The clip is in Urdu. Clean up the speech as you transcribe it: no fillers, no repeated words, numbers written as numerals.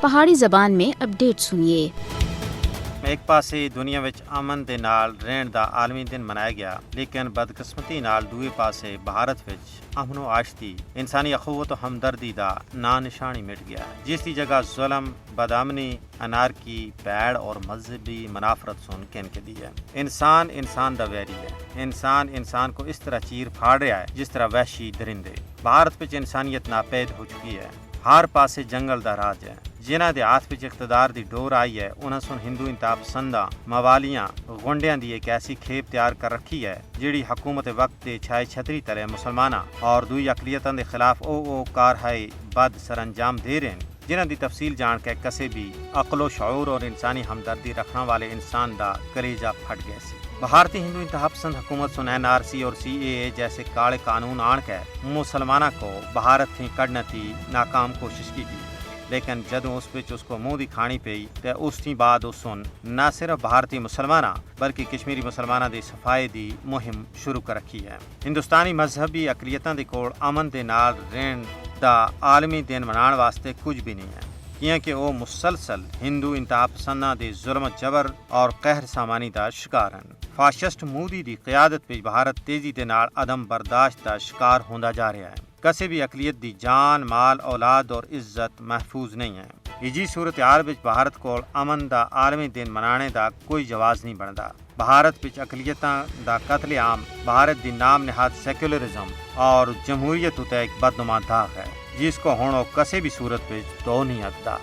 پہاڑی زبان میں اپڈیٹ سنیے۔ ایک پاسے دنیا وچ امن دے نال رہن دا عالمی دن منایا گیا، لیکن بدقسمتی نال دوئے پاسے بھارت وچ امن و آشتی، انسانی اخوت و ہمدردی دا نا نشانی مٹ گیا، جس دی جگہ ظلم، بدامنی، انارکی، پیڑ اور مذہبی منافرت سن دی ہے۔ انسان دا ویری ہے، انسان کو اس طرح چیر پھاڑ رہا ہے جس طرح وحشی درندے۔ بھارت وچ انسانیت ناپید ہو چکی ہے، ہر پاسے جنگل دا راج ہے۔ جنہاں دے ہاتھ وچ اقتدار دی ڈور آئی ہے، انہاں سن ہندو انتہا پسنداں، موالیاں، گنڈیاں دی ایک ایسی کھیپ تیار کر رکھی ہے جیڑی حکومت وقت دے چھائے چھتری تلے مسلماناں اور دوئی اقلیتاں دے خلاف او کارہائے بد سر انجام دے رہے ہیں، جنہاں دی تفصیل جان کے کسے بھی عقل و شعور اور انسانی ہمدردی رکھنا والے انسان دا کلیجہ پھٹ گئے سی۔ بھارتی ہندو انتہا پسند حکومت سن NRC اور CAA جیسے کالے قانون آن کے مسلمانہ کو بھارت تھی کڈنا تھی ناکام کوشش کی تھی، لیکن جدوں اس وچ اس کو منہ دی کھانی پئی تے اس تھی بعد اس سن نہ صرف بھارتی مسلمانہ بلکہ کشمیری مسلمانہ دی صفائی دی مہم شروع کر رکھی ہے۔ ہندوستانی مذہبی اقلیتاں دے کول امن دے نال رہن دا عالمی دن منان واسطے کچھ بھی نہیں ہے، کیونکہ وہ مسلسل ہندو انتہا پسنداں دے ظلم و جبر اور قہر سامانی دا شکار ہیں۔ فاشسٹ مودی دی قیادت وچ بھارت تیزی دے نال عدم برداشت دا شکار ہوندا جا رہا ہے۔ کسی بھی اقلیت دی جان، مال، اولاد اور عزت محفوظ نہیں ہے۔ ایجی صورتحال وچ بھارت کول امن دا عالمی دن منانے دا کوئی جواز نہیں بندا۔ بھارت وچ اقلیتاں دا قتل عام بھارت دی نام نہاد سیکولرزم اور جمہوریت اُتے ایک بدنما داغ ہے، جس کو ہن کسی بھی صورت وچ دھو نہیں ہکدا۔